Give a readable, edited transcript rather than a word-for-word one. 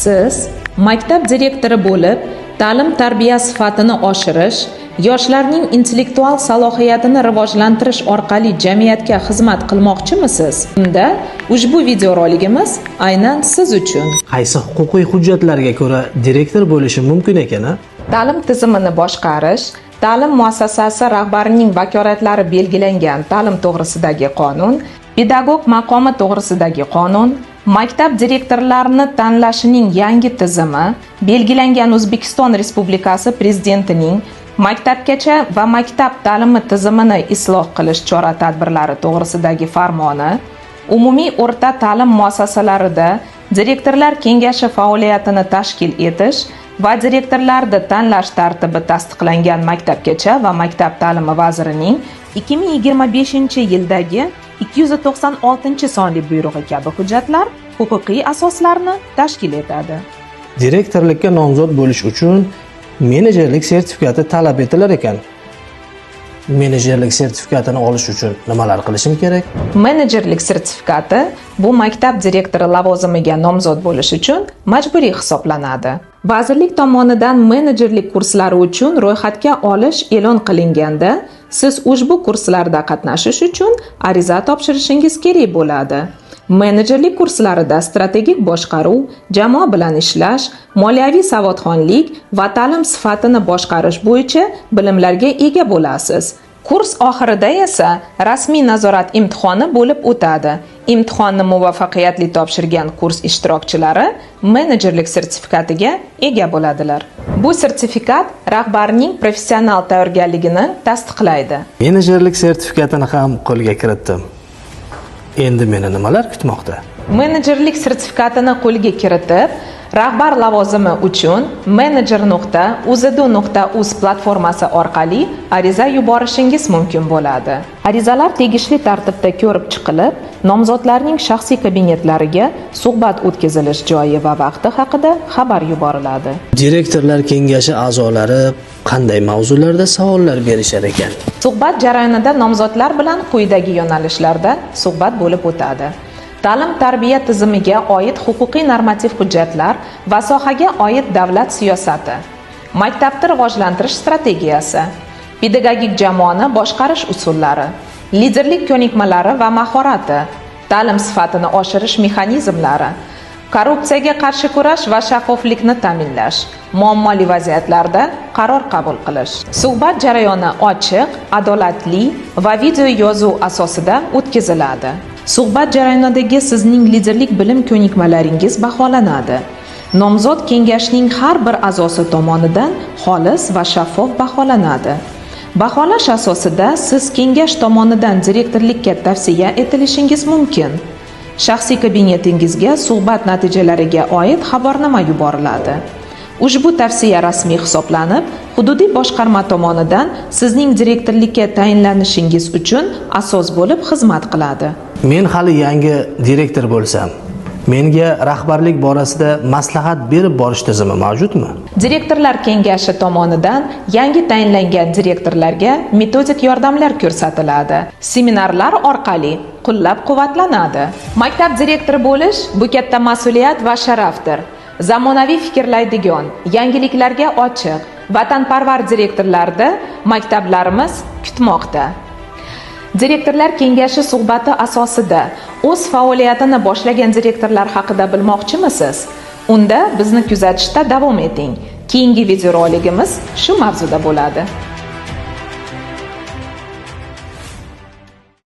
Siz maktab direktori bo'lib, ta'lim-tarbiya sifatini oshirish, yoshlarning intellektual salohiyatini rivojlantirish orqali jamiyatga xizmat qilmoqchimisiz? Unda ushbu videorolikimiz aynan siz uchun. Qaysi huquqiy hujjatlarga ko'ra direktor bo'lishi mumkin ekan? Ta'lim tizimini boshqarish, ta'lim muassasasi rahbarining vakolatlari belgilangan ta'lim to'g'risidagi qonun, pedagog maqomi to'g'risidagi qonun, maktab direktorlarini tanlashining yangi tizimi, belgilangan O'zbekiston Respublikasi Prezidentining maktabgacha va maktab ta'limi tizimini isloh qilish chora-tadbirlari to'g'risidagi farmoni, umumiy o'rta ta'lim muassasalarida direktorlar kengashi faoliyatini tashkil etish va direktorlarni tanlash tartibi tasdiqlangan maktabgacha va maktab ta'limi vazirining 2025-yildagi 296 buyrug'i kabi hujjatlar huquqiy asoslarni tashkil etadi. Direktorlikka nomzod bo'lish uchun menejerlik sertifikati talab etilar ekan. Menejerlik sertifikatini olish uchun nimalar qilishim kerak? Menejerlik sertifikati bu maktab direktori lavozimiga nomzod bo'lish uchun majburiy hisoblanadi. Vazirlik tomonidan menejerlik kurslari uchun ro'yxatga olish e'lon qilinganda, siz ushbu kurslarda qatnashish uchun ariza topshirishingiz kerak bo'ladi. Menejerlik kurslarida strategik boshqaruv, jamoa bilan ishlash, moliyaviy savodxonlik va ta'lim sifatini boshqarish bo'yicha bilimlarga ega bo'lasiz. Kurs oxirida esa rasmiy nazorat imtihoni bo'lib o'tadi. Imtihonni muvaffaqiyatli topshirgan kurs ishtirokchilari menejerlik sertifikatiga ega bo'ladilar. Bu sertifikat rahbarning professional tayyorgarligini tasdiqlaydi. Menejerlik sertifikatini ham qo'lga kiritdim. Endi meni nimalar kutmoqda? Menejerlik sertifikatini qo'lga kiritib, rahbar lavozimi uchun manager.uzdu.uz platformasi orqali ariza yuborishingiz mumkin bo'ladi. Arizalar tegishli tartibda ko'rib chiqilib, nomzodlarning shaxsiy kabinetlariga suhbat o'tkazilish joyi va vaqti haqida xabar yuboriladi. Direktorlar kengashi a'zolari qanday mavzularda savollar berishar ekan? Suhbat jarayonida nomzodlar bilan quyidagi yo'nalishlarda suhbat bo'lib o'tadi. Ta'lim-tarbiya tizimiga oid huquqiy normativ hujjatlar va sohaga oid davlat siyosati, maktabni rivojlantirish strategiyasi, pedagogik jamoani boshqarish usullari, liderlik ko'nikmalari va mahorati, ta'lim sifatini oshirish mexanizmlari, korrupsiyaga qarshi kurash va shaffoflikni ta'minlash, muammoli vaziyatlarda qaror qabul qilish. Suhbat jarayoni ochiq, adolatli va video yozuv asosida o'tkaziladi. Suhbat jarayonidagi sizning liderlik bilim ko'nikmalaringiz baholanadi. Nomzod kengashning har bir a'zosi tomonidan xolis va shaffof baholanadi. Baholash asosida siz kengash tomonidan direktorlikka tavsiya etilishingiz mumkin. Shaxsiy kabinetingizga suhbat natijalariga oid xabarnoma yuboriladi. Ushbu tavsiya rasmiy hisoblanib, hududiy boshqarma tomonidan sizning direktorlikka tayinlanishingiz uchun asos bo'lib xizmat qiladi. Men hali yangi direktor bo'lsam, menga rahbarlik borasida maslahat berib borish tizimi mavjudmi? Direktorlar kengashi tomonidan yangi tayinlangan direktorlarga metodik yordamlar ko'rsatiladi. Seminarlar orqali qo'llab-quvvatlanadi. Maktab direktori bo'lish bu katta mas'uliyat va sharafdir. Zamonaviy fikrlaydigan, yangiliklarga ochiq, vatanparvar direktorlarni maktablarimiz kutmoqda. Direktorlar kengashi suhbati asosida o'z faoliyatini boshlagan direktorlar haqida bilmoqchimisiz? Unda bizni kuzatishda davom eting. Keyingi videorolikimiz shu mavzuda bo'ladi.